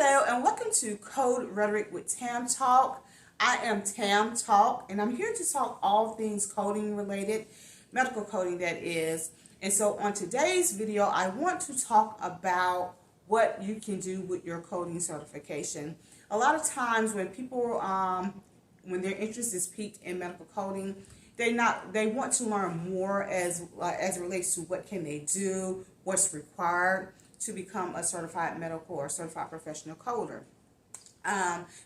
Hello and welcome to Code Rhetoric with Tam Talk. I am Tam Talk and I'm here to talk all things coding related, medical coding that is. And so on today's video, I want to talk about what you can do with your coding certification. A lot of times when people, when their interest is piqued in medical coding, they want to learn more as it relates to what can they do, what's required to become a certified medical or certified professional coder.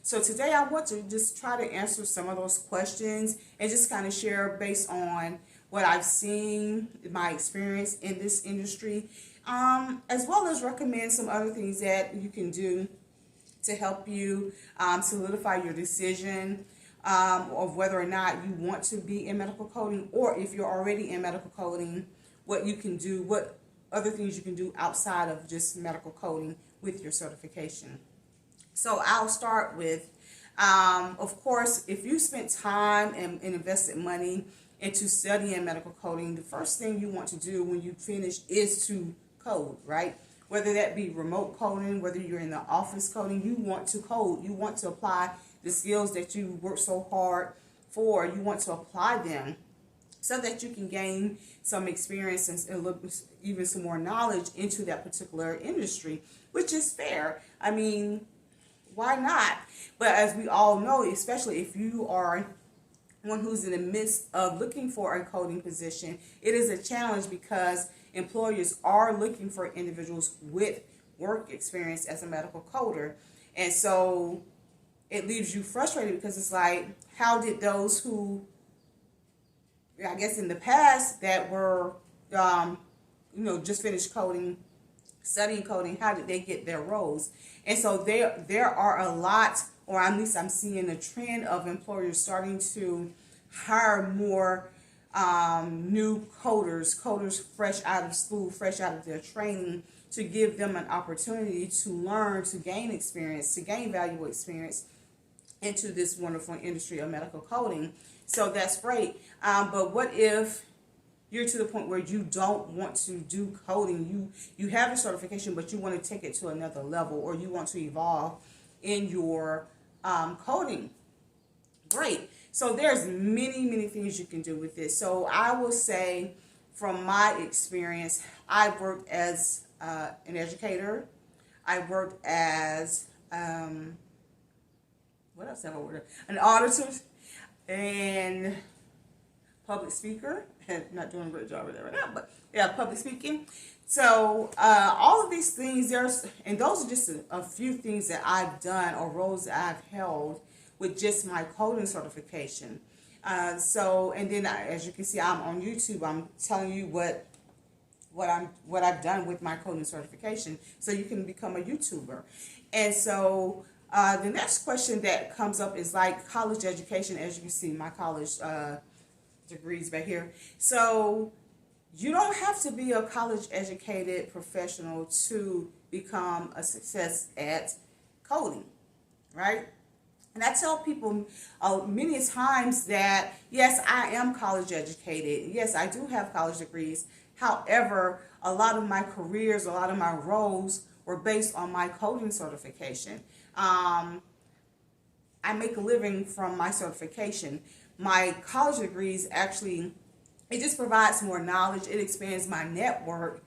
So today I want to just try to answer some of those questions and just kind of share based on what I've seen, my experience in this industry, as well as recommend some other things that you can do to help you solidify your decision of whether or not you want to be in medical coding, or if you're already in medical coding, what you can do, what other things you can do outside of just medical coding with your certification. So I'll start with, of course, if you spent time and invested money into studying medical coding, the first thing you want to do when you finish is to code, right? Whether that be remote coding, whether you're in the office coding, you want to code. You want to apply the skills that you worked so hard for. You want to apply them so that you can gain some experience and even some more knowledge into that particular industry, which is fair. I mean, why not? But as we all know, especially if you are one who's in the midst of looking for a coding position, it is a challenge because employers are looking for individuals with work experience as a medical coder. And so it leaves you frustrated because it's like, how did those who, I guess in the past, that were, just finished coding, studying coding, how did they get their roles? And so there are a lot, or at least I'm seeing a trend of employers starting to hire more new coders fresh out of school, fresh out of their training, to give them an opportunity to learn, to gain experience, to gain valuable experience into this wonderful industry of medical coding. So that's great. But what if you're to the point where you don't want to do coding? You have a certification, but you want to take it to another level, or you want to evolve in your coding. Great. So there's many things you can do with this. So I will say, from my experience, I've worked as an educator. I've worked as what else have I worked? An auditor and public speaker. Not doing a great job with that right now, but yeah, public speaking. So all of these things, and those are just a few things that I've done, or roles that I've held with just my coding certification. And then as you can see, I'm on YouTube. I'm telling you what I've done with my coding certification, so you can become a YouTuber. And so the next question that comes up is like college education. As you can see, my college degrees back here. So you don't have to be a college educated professional to become a success at coding, right? And I tell people many times that, yes, I am college educated. Yes, I do have college degrees. However, a lot of my careers, a lot of my roles were based on my coding certification. I make a living from my certification. My college degrees actually, it just provides more knowledge. It expands my network,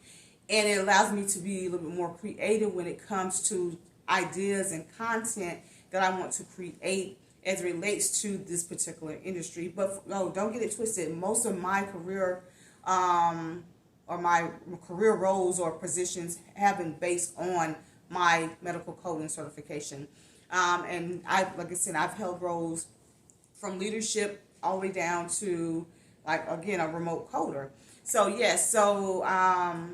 and it allows me to be a little bit more creative when it comes to ideas and content that I want to create as it relates to this particular industry. But no, don't get it twisted. Most of my career or my career roles or positions have been based on my medical coding certification. And like I said, I've held roles from leadership all the way down to, like, again, a remote coder. So yes, yeah,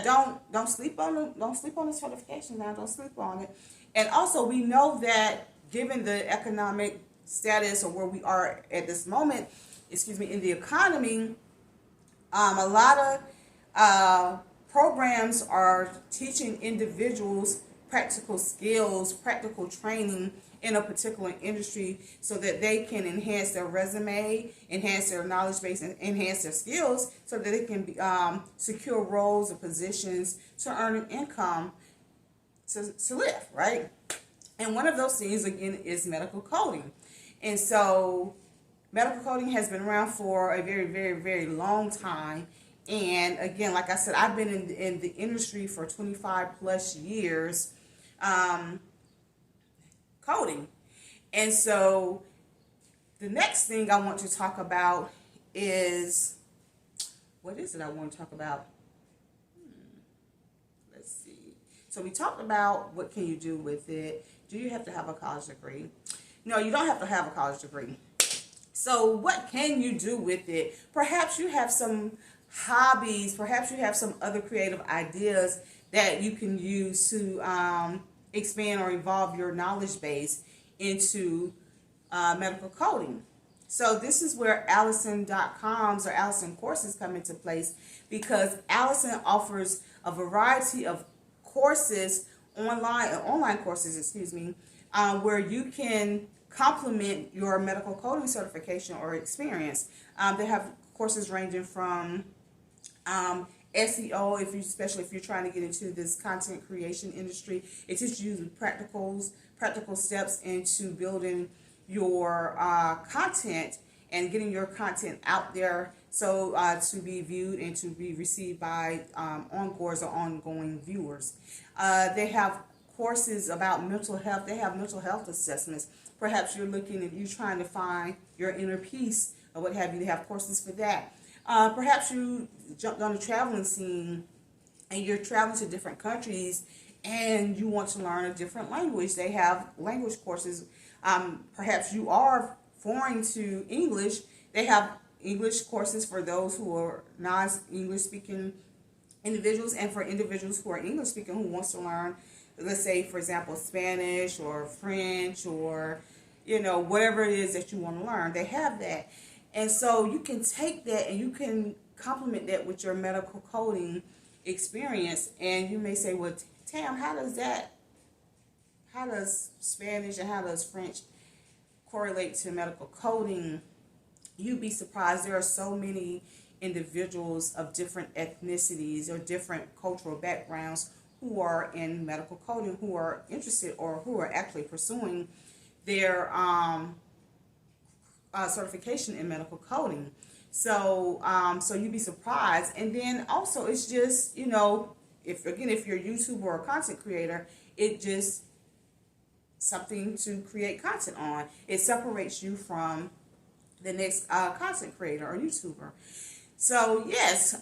don't sleep on the certification now. Don't sleep on it. And also, we know that given the economic status, or where we are at this moment, in the economy, a lot of programs are teaching individuals practical skills, practical training in a particular industry, so that they can enhance their resume, enhance their knowledge base, and enhance their skills, so that they can secure roles or positions to earn an income to live, right? And one of those things, again, is medical coding. And so medical coding has been around for a very, very, very long time. And again, like I said, I've been in the industry for 25 plus years coding. And so the next thing I want to talk about is, what is it I want to talk about? Let's see. So we talked about what can you do with it. Do you have to have a college degree? No, you don't have to have a college degree. So what can you do with it? Perhaps you have some hobbies. Perhaps you have some other creative ideas that you can use to expand or evolve your knowledge base into medical coding. So this is where Alison.coms or Alison Courses come into place, because Alison offers a variety of courses, online courses, where you can complement your medical coding certification or experience. They have courses ranging from SEO, especially if you're trying to get into this content creation industry. It teaches you practical steps into building your content and getting your content out there, so to be viewed and to be received by ongoers or ongoing viewers. They have courses about mental health. They have mental health assessments. Perhaps you're trying to find your inner peace or what have you. They have courses for that. Perhaps you jumped on the traveling scene and you're traveling to different countries and you want to learn a different language. They have language courses. Perhaps you are foreign to English. They have English courses for those who are non-English speaking individuals, and for individuals who are English speaking who wants to learn, let's say, for example, Spanish or French or, whatever it is that you want to learn. They have that. And so you can take that and you can complement that with your medical coding experience. And you may say, well, Tam, how does Spanish and how does French correlate to medical coding? You'd be surprised. There are so many individuals of different ethnicities or different cultural backgrounds who are in medical coding, who are interested or who are actually pursuing their certification in medical coding. So you'd be surprised. And then also, it's just, if you're a YouTuber or a content creator, it just something to create content on. It separates you from the next content creator or YouTuber. So yes,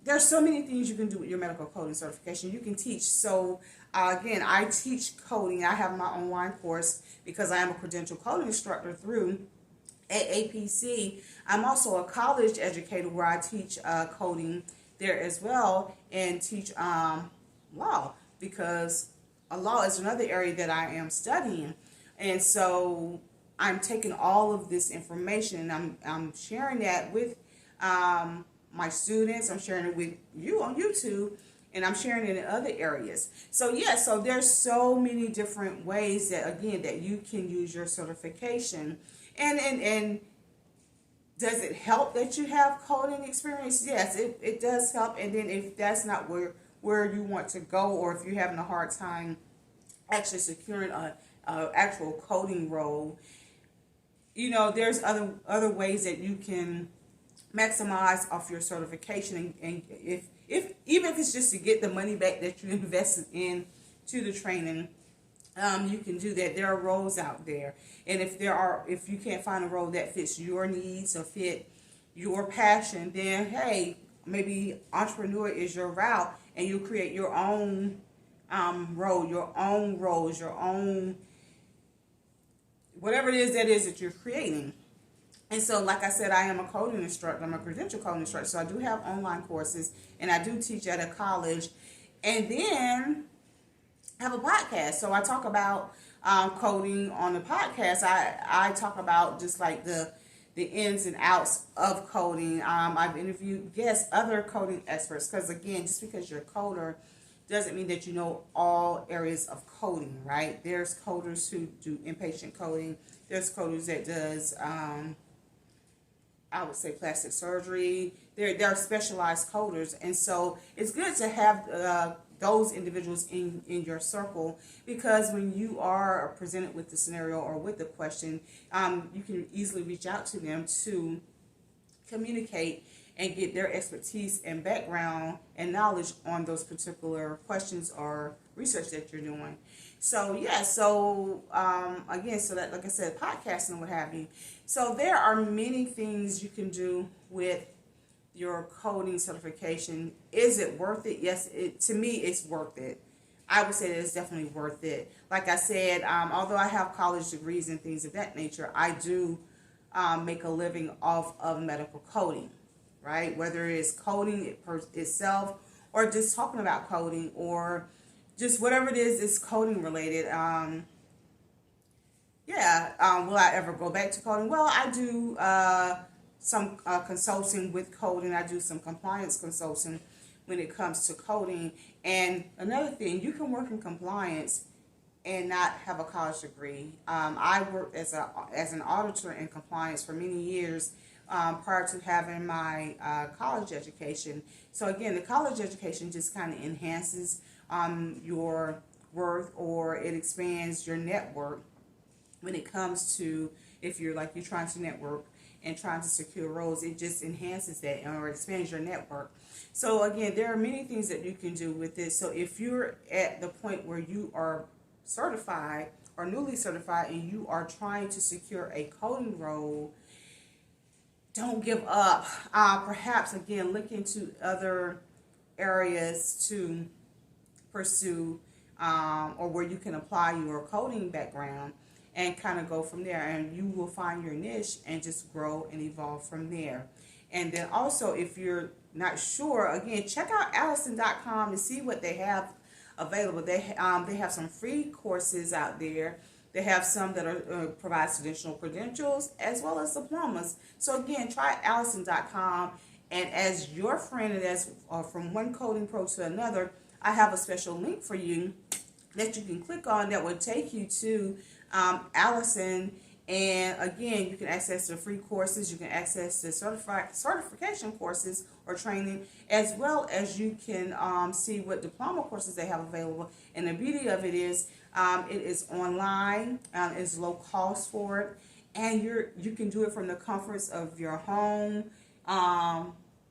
there's so many things you can do with your medical coding certification. You can teach. So again, I teach coding. I have my online course because I am a credentialed coding instructor through AAPC. I'm also a college educator where I teach coding there as well, and teach law, because law is another area that I am studying. And so I'm taking all of this information and I'm sharing that with my students. I'm sharing it with you on YouTube, and I'm sharing it in other areas. So yeah, so there's so many different ways that you can use your certification. And does it help that you have coding experience? Yes, it does help. And then if that's not where you want to go, or if you're having a hard time actually securing a actual coding role, there's other ways that you can maximize off your certification. And even if it's just to get the money back that you invested in to the training, you can do that. There are roles out there, and if you can't find a role that fits your needs or fit your passion, then hey, maybe entrepreneur is your route, and you create your own role, your own roles, your own whatever it is that you're creating. And so, like I said, I am a coding instructor. I'm a credentialed coding instructor, so I do have online courses, and I do teach at a college, and then I have a podcast. So I talk about coding on the podcast. I talk about just like the ins and outs of coding. I've interviewed other coding experts, because again, just because you're a coder doesn't mean that you know all areas of coding, right? There's coders who do inpatient coding. There's coders that does I would say plastic surgery. There are specialized coders, and so it's good to have those individuals in your circle, because when you are presented with the scenario or with the question, you can easily reach out to them to communicate and get their expertise and background and knowledge on those particular questions or research that you're doing. So yeah, so again, so that, like I said, podcasting and what have you. So there are many things you can do with your coding certification. Is it worth it? Yes, to me, it's worth it. I would say that it's definitely worth it. Like I said, although I have college degrees and things of that nature, I do make a living off of medical coding, right? Whether it's coding itself or just talking about coding or just whatever it is, it's coding related. Will I ever go back to coding? Well, I do some consulting with coding. I do some compliance consulting when it comes to coding. And another thing, you can work in compliance and not have a college degree. I worked as an auditor in compliance for many years prior to having my college education. So again, the college education just kind of enhances your worth, or it expands your network when it comes to, if you're trying to network and trying to secure roles, it just enhances that or expands your network. So again, there are many things that you can do with this. So if you're at the point where you are certified or newly certified and you are trying to secure a coding role, don't give up. Perhaps again, look into other areas to pursue or where you can apply your coding background and kind of go from there, and you will find your niche and just grow and evolve from there. And then also, if you're not sure, again, check out Alison.com to see what they have available. They have some free courses out there. They have some that are provide traditional credentials as well as diplomas. So again, try Alison.com, and as your friend and as from one coding pro to another, I have a special link for you that you can click on that will take you to Alison. And again, you can access the free courses, you can access the certification courses or training, as well as you can see what diploma courses they have available. And the beauty of it is online, it's low cost for it, and you can do it from the comforts of your home,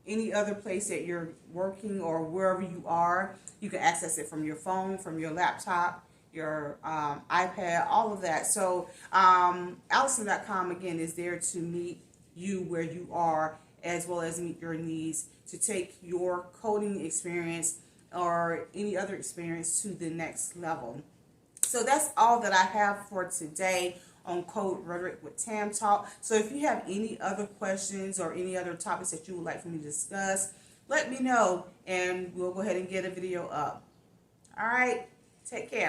any other place that you're working or wherever you are. You can access it from your phone, from your laptop, your iPad, all of that. So Alison.com again is there to meet you where you are, as well as meet your needs to take your coding experience or any other experience to the next level. So that's all that I have for today on Code Rhetoric with Tam Talk. So if you have any other questions or any other topics that you would like for me to discuss, let me know and we'll go ahead and get a video up. All right, take care.